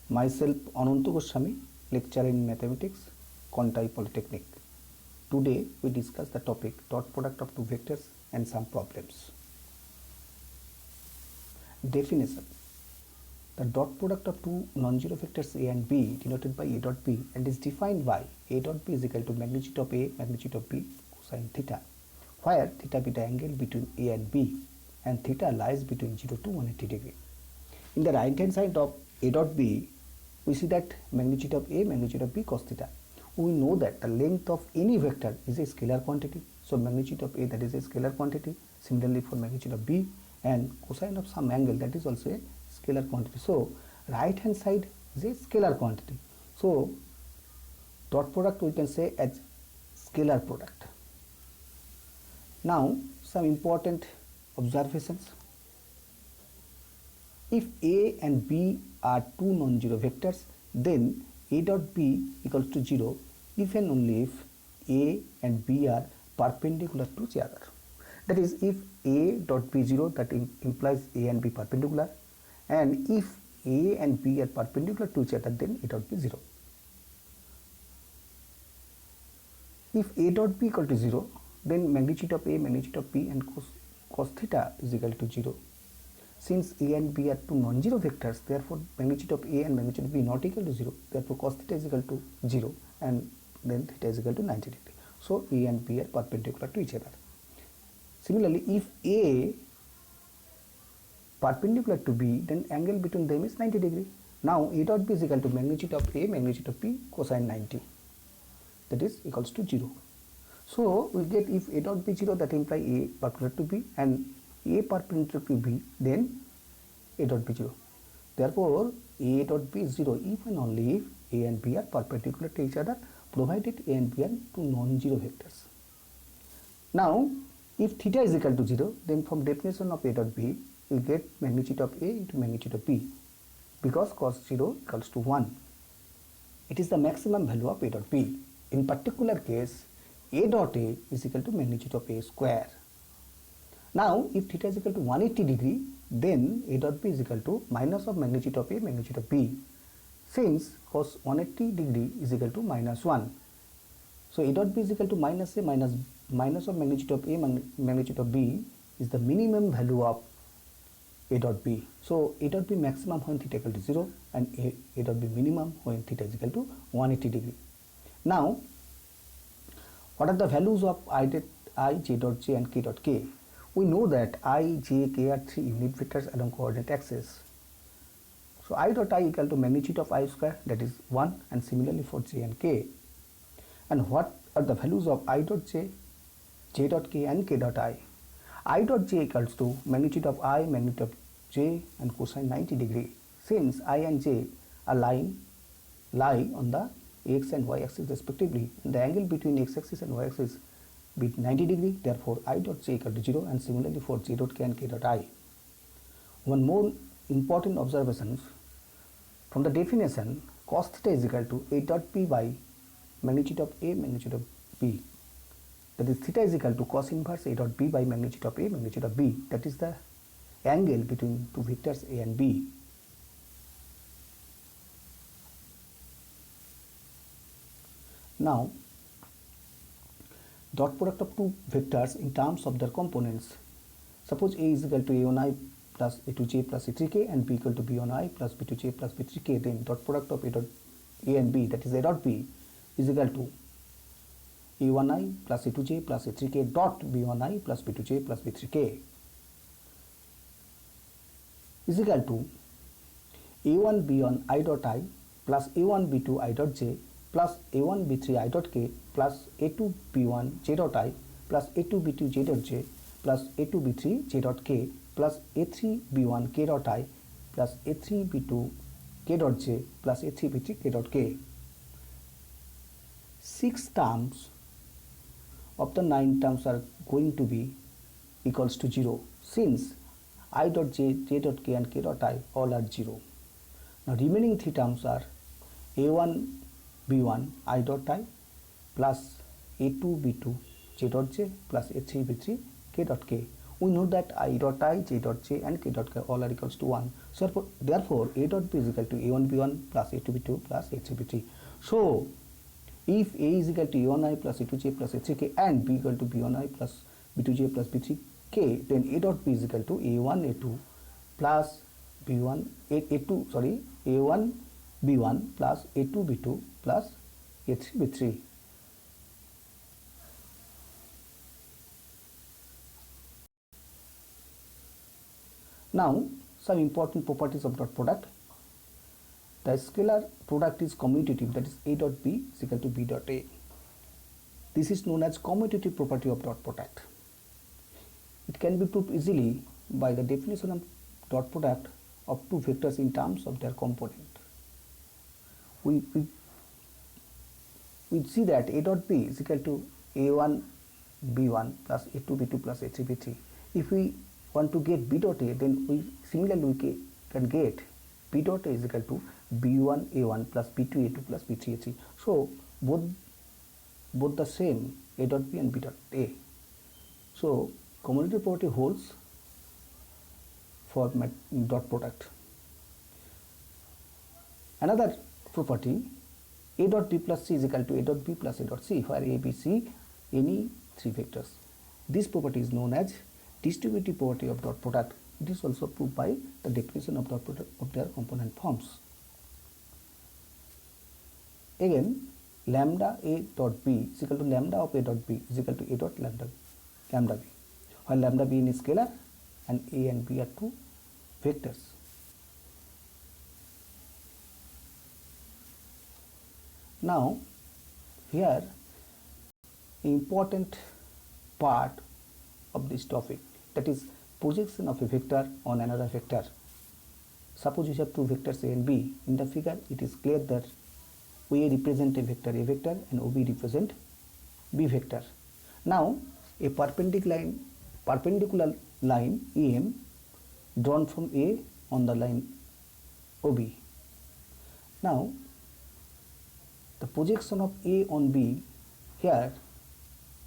Myself Ananta Goswami, lecturer in mathematics, Kontai Polytechnic. Today we discuss the topic dot product of two vectors and some problems. Definition: the dot product of two non-zero vectors A and B denoted by A dot B and is defined by A dot B is equal to magnitude of A magnitude of B cosine theta, where theta be the angle between A and B and theta lies between 0 to 180 degree. In the right hand side of A dot B, we see that magnitude of A magnitude of B cos theta. We know that the length of any vector is a scalar quantity, so magnitude of A, that is a scalar quantity. Similarly for magnitude of B, and cosine of some angle, that is also a scalar quantity. So right hand side is a scalar quantity, so dot product we can say as scalar product. Now some important observations. If A and B are two non-zero vectors, then A dot B equals to 0 if and only if A and B are perpendicular to each other. That is, if A dot B 0, that implies A and B perpendicular, and if A and B are perpendicular to each other, then A dot B 0. If A dot B equal to 0, then magnitude of A magnitude of B and cos theta is equal to 0. Since A and B are two non-zero vectors, therefore magnitude of A and magnitude of B not equal to 0, therefore cos theta is equal to 0 and then theta is equal to 90 degree. So A and B are perpendicular to each other. Similarly, if A perpendicular to B, then angle between them is 90 degree. Now A dot B is equal to magnitude of A magnitude of B cosine 90, that is equals to 0. So we get if A dot B 0, that implies A perpendicular to B, and A perpendicular to B, then A dot B 0. Therefore A dot B is 0 if and only if A and B are perpendicular to each other, provided A and B are two non-zero vectors. Now if theta is equal to 0, then from definition of A dot B we get magnitude of A into magnitude of B, because cos 0 equals to 1. It is the maximum value of A dot B. In particular case, A dot A is equal to magnitude of A square. Now if theta is equal to 180 degree, then A dot B is equal to minus of magnitude of A magnitude of B, since cos 180 degree is equal to minus 1. So A dot B is equal to minus A minus of magnitude of A magnitude of B is the minimum value of A dot B. So A dot B maximum when theta equal to 0 and A dot B minimum when theta is equal to 180 degree. Now what are the values of I, j dot j and k dot k? We know that I, j, k are three unit vectors along coordinate axis. So I dot I equal to magnitude of I square, that is 1, and similarly for j and k. And what are the values of I dot j, j dot k and k dot I? I dot j equals to magnitude of I magnitude of j and cosine 90 degree, since I and j are lie on the x and y axis respectively, and the angle between x axis and y axis be 90 degree, therefore I dot j equal to 0, and similarly for j dot k and k dot I. One more important observation: from the definition, cos theta is equal to A dot B by magnitude of A magnitude of B, that is theta is equal to cos inverse A dot B by magnitude of A magnitude of B, that is the angle between two vectors A and B. Now dot product of two vectors in terms of their components. Suppose A is equal to A1i plus A2j plus A3k and B equal to B1i plus B2j plus B3k, then dot product of A and B, that is A dot B, is equal to A1i plus A2j plus A3k dot B1i plus B2j plus B3k is equal to A1 B1 I dot I plus A1 B2 I dot j plus A1 B3 I dot k plus A2 B1 j dot I plus A2 B2 j dot j plus A2 B3 j dot k plus A3 B1 k dot I plus A3 B2 k dot j plus A3 B3 k dot k. 6 terms of the 9 terms are going to be equals to 0, since I dot j, j dot k and k dot I all are 0. Now remaining 3 terms are A1 B1 I dot I plus A2 B2 j dot j plus A3 B3 k dot k. We know that I dot I, j dot j and k dot k all are equals to 1. So therefore A dot B is equal to A1 B1 plus A2 B2 plus A3 B3. So if A is equal to A1I plus A2J plus A3K and B equal to B1I plus B2J plus B3K, then A dot B is equal to A1 A2 plus B1 A2 sorry A1 B1 plus A2 B2 plus A3 B3. Now some important properties of dot product. The scalar product is commutative, that is A dot B is equal to B dot A. This is known as commutative property of dot product. It can be proved easily by the definition of dot product of two vectors in terms of their component. We see that A dot B is equal to A1 B1 plus A2 B2 plus A3 B3. If we want to get B dot A, then we similarly can get B dot A is equal to B1 A1 plus B2 A2 plus B3 A3. So both the same, A dot B and B dot A. So commutative property holds for dot product. Another property, A dot B plus C is equal to A dot B plus A dot C, where A, B, C any three vectors. This property is known as distributive property of dot product. It is also proved by the definition of dot product of their component forms. Again, lambda A dot B is equal to lambda of A dot B is equal to A dot lambda B, while lambda B is scalar and A and B are two vectors. Now here important part of this topic, that is projection of a vector on another vector. Suppose you have two vectors A and B. In the figure it is clear that OA represent a vector and OB represent B vector. Now a perpendicular line EM drawn from A on the line OB. Now the projection of A on B, here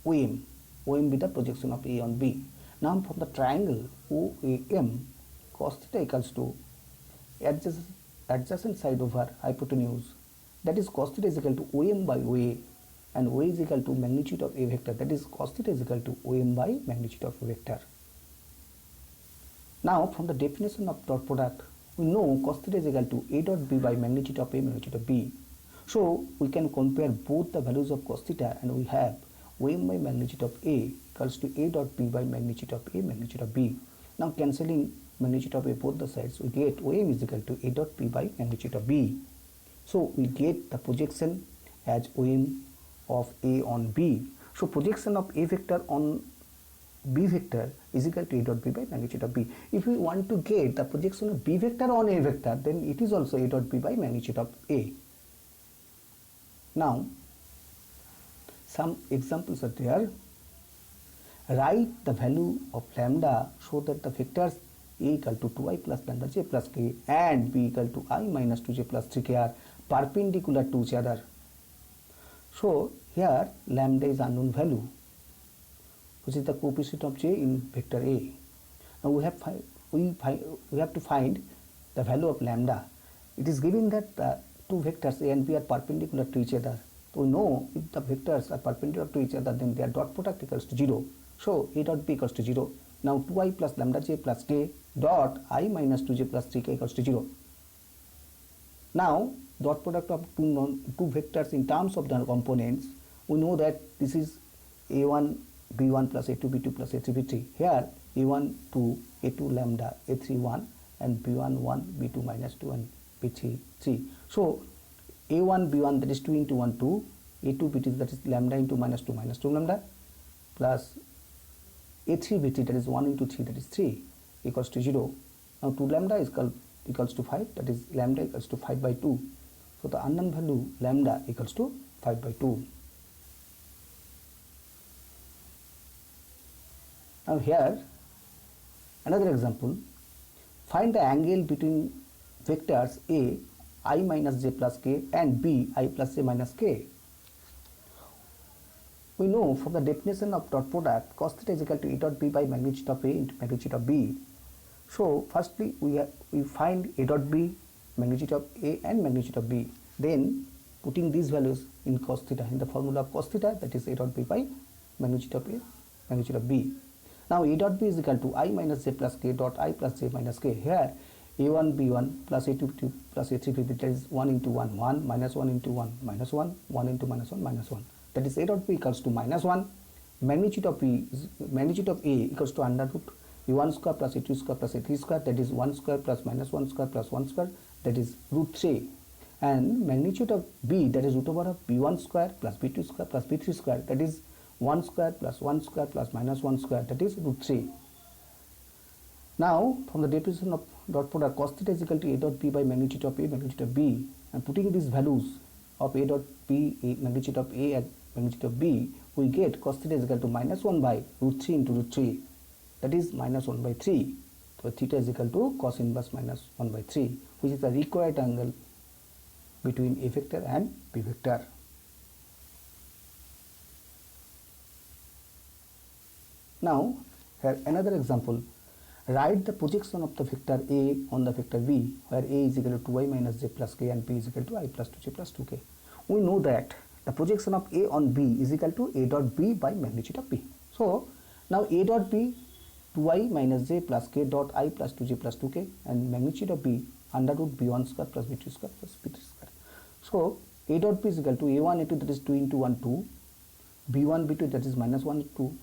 OM be the projection of A on B. Now from the triangle OAM, cos theta equals to adjacent side over hypotenuse, that is cos theta is equal to OM by OA, and OA is equal to magnitude of A vector, that is cos theta is equal to OM by magnitude of A vector. Now from the definition of dot product, we know cos theta is equal to A dot B by magnitude of A magnitude of B. So we can compare both the values of cos theta, and we have OM by magnitude of A equals to A dot B by magnitude of A magnitude of B. Now cancelling magnitude of A both the sides, we get OM is equal to A dot B by magnitude of B. So we get the projection as OM of A on B. So projection of A vector on B vector is equal to A dot B by magnitude of B. If we want to get the projection of B vector on A vector, then it is also A dot B by magnitude of A. Now some examples are there. Write the value of lambda so that the vectors A equal to 2I plus lambda j plus k and B equal to I minus 2j plus 3k are perpendicular to each other. So here lambda is unknown value, which is the coefficient of j in vector A. Now we have to find the value of lambda. It is given that the two vectors A and B are perpendicular to each other. So we know if the vectors are perpendicular to each other, then their dot product equals to 0. So A dot B equals to 0. Now 2I plus lambda j plus k dot I minus 2j plus 3k equals to 0. Now dot product of two vectors in terms of their components, we know that this is A1 B1 plus A2 B2 plus A3 B3. Here A1 2, A2 lambda, A3 1 and B1 1, B2 minus 2 and B3 3. So A1 B1, that is 2 into 1 2, A2 B2, that is lambda into minus 2 lambda, plus A3 B3, that is 1 into 3, that is 3 equals to 0. Now 2 lambda is equals to 5, that is lambda equals to 5 by 2. So the unknown value lambda equals to 5 by 2. Now here another example, find the angle between vectors A I minus j plus k and B I plus j minus k. We know from the definition of dot product cos theta is equal to A dot B by magnitude of A into magnitude of B. So firstly we find A dot B, magnitude of A and magnitude of B. Then putting these values in cos theta, in the formula of cos theta, that is A dot B by magnitude of A, magnitude of B. Now A dot B is equal to I minus j plus k dot I plus j minus k. Here A1 B1 plus A2 B2 plus A3 B3, that is 1 into 1 1 minus 1 into 1 minus 1 1 into minus 1 minus 1, that is A dot B equals to minus 1. Magnitude of B is, magnitude of A equals to under root A1 square plus A2 square plus A3 square, that is 1 square plus minus 1 square plus 1 square, that is root 3. And magnitude of B, that is root over of B1 square plus B2 square plus B3 square, that is 1 square plus 1 square plus minus 1 square, that is root 3. Now from the definition of dot product, cos theta is equal to A dot B by magnitude of A, magnitude of B, and putting these values of A dot B, magnitude of A and magnitude of B, we get cos theta is equal to minus 1 by root 3 into root 3, that is minus 1 by 3. So theta is equal to cos inverse minus 1 by 3, which is the required angle between A vector and B vector. Now here another example. Write the projection of the vector A on the vector B, where A is equal to 2i minus j plus k and B is equal to I plus 2j plus 2k. We know that the projection of A on B is equal to A dot B by magnitude of B. So now A dot B 2i minus j plus k dot I plus 2j plus 2k, and magnitude of B under root B1 square plus B2 square plus B3 square. So A dot B is equal to A1 A2, that is 2 into 1 2, B1 B2, that is minus 1 2,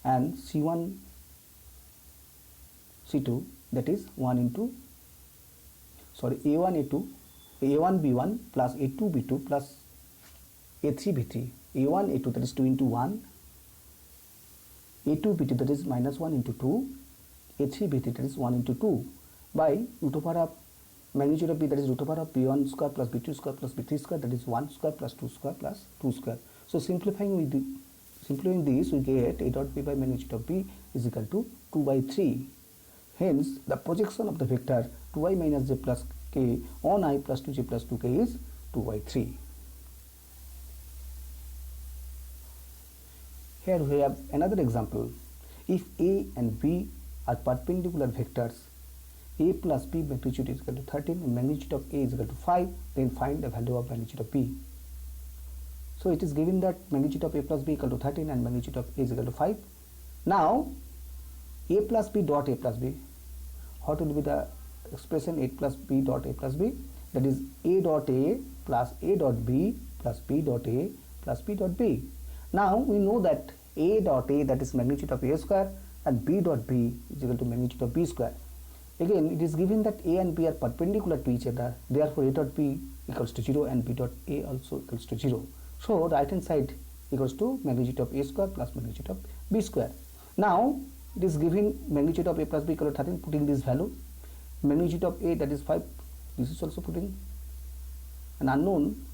and C1 C2, that is 1 into A1 A2 A1 B1 plus A2 B2 plus A3 B3, A1 A2, that is 2 into 1, A2 B2, that is minus 1 into 2, A3 B3, that is 1 into 2, by root over of magnitude of B, that is root over of B1 square plus B2 square plus B3 square, that is 1 square plus 2 square plus 2 square. So simplifying this, we get A dot B by magnitude of B is equal to 2 by 3. Hence the projection of the vector 2i minus j plus k on I plus 2j plus 2k is 2 by 3. Here we have another example. If A and B are perpendicular vectors, A plus B magnitude is equal to 13 and magnitude of A is equal to 5, then find the value of magnitude of B. So it is given that magnitude of A plus B equal to 13 and magnitude of A is equal to 5. Now A plus B dot A plus B, what will be the expression A plus B dot A plus B? That is A dot A plus A dot B plus B dot A plus B dot B. Now we know that A dot A, that is magnitude of A square, and B dot B is equal to magnitude of B square. Again it is given that A and B are perpendicular to each other, therefore A dot B equals to 0 and B dot A also equals to 0. So right hand side equals to magnitude of A square plus magnitude of B square. Now it is given magnitude of A plus B equal to 13, putting this value, magnitude of A, that is 5, this is also putting an unknown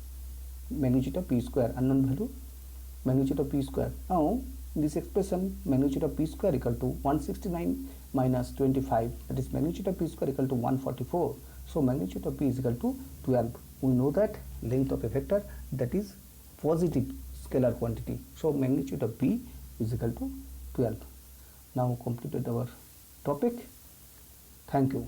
magnitude of B square, unknown value magnitude of B square. Now in this expression magnitude of B square equal to 169 minus 25, that is magnitude of B square equal to 144. So magnitude of B is equal to 12. We know that length of a vector, that is positive scalar quantity, so magnitude of B is equal to 12. Now completed our topic. Thank you.